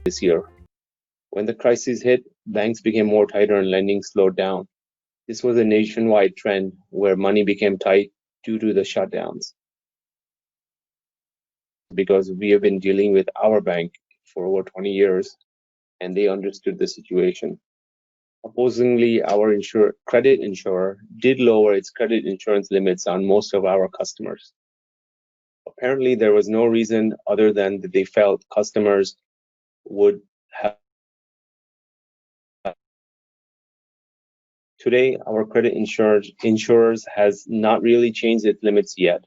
this year. When the crisis hit, banks became more tighter and lending slowed down. This was a nationwide trend where money became tight due to the shutdowns. Because we have been dealing with our bank for over 20 years and they understood the situation. Opposingly, our credit insurer did lower its credit insurance limits on most of our customers. Apparently, there was no reason other than that they felt customers would have. Today, our credit insurers has not really changed its limits yet.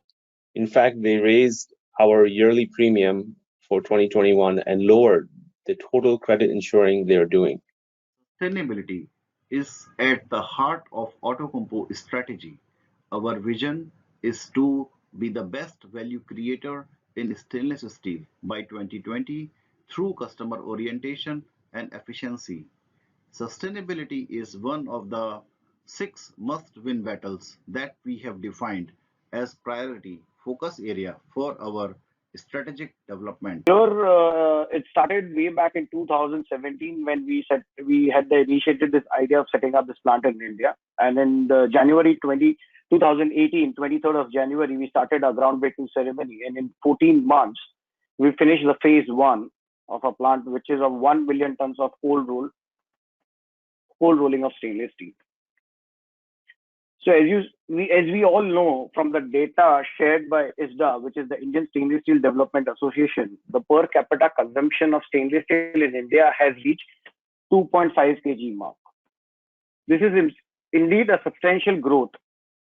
In fact, they raised our yearly premium for 2021 and lowered the total credit insuring they are doing. Sustainability is at the heart of Outokumpu strategy. Our vision is to be the best value creator in stainless steel by 2020 through customer orientation and efficiency. Sustainability is one of the 6 must-win battles that we have defined as priority focus area for our strategic development. Here, it started way back in 2017 when we had initiated this idea of setting up this plant in India. And in the January 2018, 23rd of January, we started our groundbreaking ceremony. And in 14 months, we finished the phase 1 of a plant, which is of 1 million tons of cold rolling of stainless steel. So as we all know from the data shared by ISDA, which is the Indian Stainless Steel Development Association, the per capita consumption of stainless steel in India has reached 2.5 kg mark. This is indeed a substantial growth.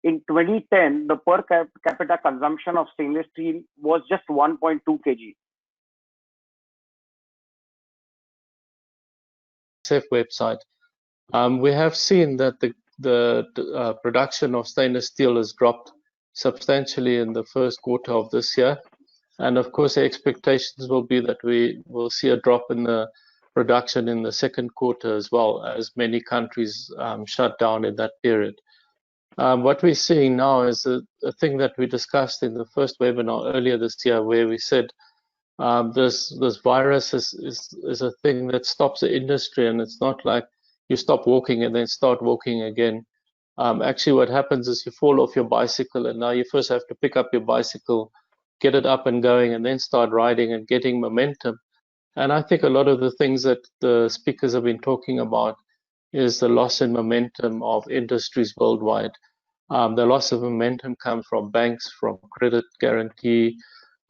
In 2010, the per capita consumption of stainless steel was just 1.2 kg. Website. We have seen that the production of stainless steel has dropped substantially in the first quarter of this year, and of course the expectations will be that we will see a drop in the production in the second quarter as well, as many countries shut down in that period. What we're seeing now is a thing that we discussed in the first webinar earlier this year, where we said this virus is a thing that stops the industry, and it's not like you stop walking and then start walking again. Actually, what happens is you fall off your bicycle, and now you first have to pick up your bicycle, get it up and going, and then start riding and getting momentum. And I think a lot of the things that the speakers have been talking about is the loss in momentum of industries worldwide. The loss of momentum comes from banks, from credit guarantee,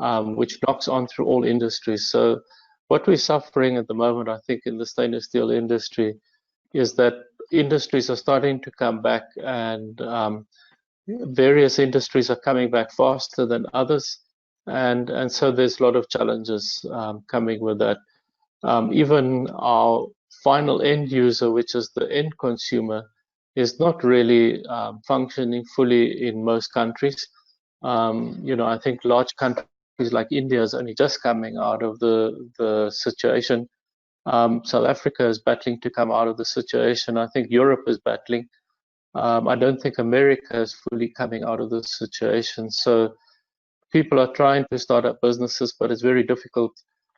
which knocks on through all industries. So what we're suffering at the moment, I think, in the stainless steel industry is that industries are starting to come back, and various industries are coming back faster than others, and so there's a lot of challenges coming with that. Even our final end user, which is the end consumer, is not really functioning fully in most countries. I think large countries like India is only just coming out of the situation. South Africa is battling to come out of the situation. I think Europe is battling. I don't think America is fully coming out of the situation. So people are trying to start up businesses, but it's very difficult.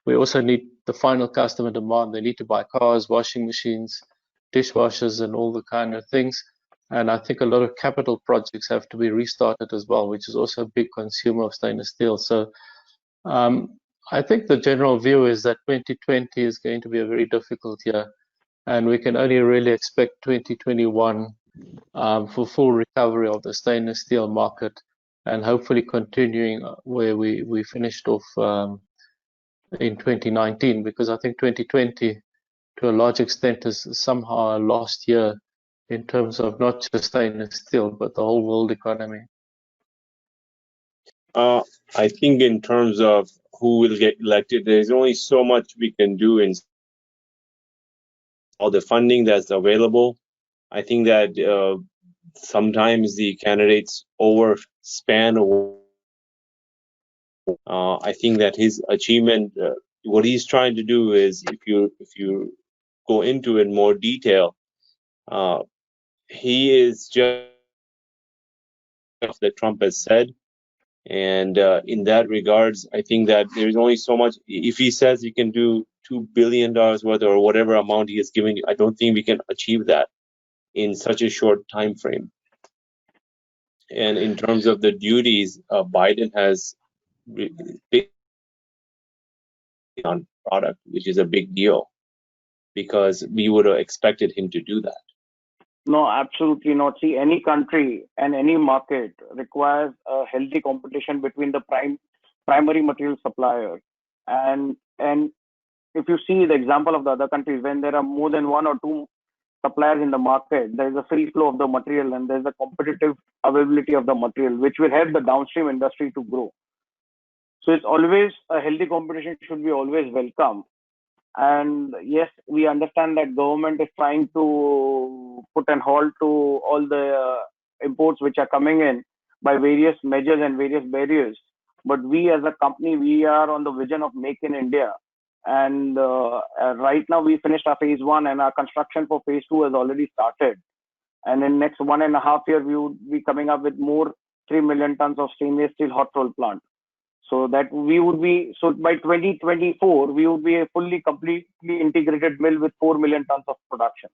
We also need the final customer demand. They need to buy cars, washing machines, dishwashers, and all the kind of things. And I think a lot of capital projects have to be restarted as well, which is also a big consumer of stainless steel. So I think the general view is that 2020 is going to be a very difficult year, and we can only really expect 2021 for full recovery of the stainless steel market, and hopefully continuing where we finished off in 2019, because I think 2020 to a large extent is somehow a lost year in terms of not just stainless steel, but the whole world economy. I think in terms of who will get elected, there's only so much we can do in all the funding that's available. I think that sometimes the candidates overspan. I think that his achievement, what he's trying to do is, if you go into it in more detail, he is just that Trump has said. And in that regards, I think that there's only so much. If he says he can do $2 billion worth or whatever amount he has given you. I don't think we can achieve that in such a short time frame. And in terms of the duties, Biden has on product, which is a big deal because we would have expected him to do that. No, absolutely not. See, any country and any market requires a healthy competition between the primary material suppliers. And if you see the example of the other countries, when there are more than one or two suppliers in the market, there is a free flow of the material and there's a competitive availability of the material, which will help the downstream industry to grow. So it's always a healthy competition should be always welcome. And yes, we understand that government is trying to put an halt to all the imports which are coming in by various measures and various barriers. But we as a company, we are on the vision of Make in India. And right now we finished our phase 1 and our construction for phase 2 has already started. And in next 1.5 years, we would be coming up with more 3 million tons of stainless steel hot roll plant. So that we would be, so by 2024, we would be a fully, completely integrated mill with 4 million tons of production.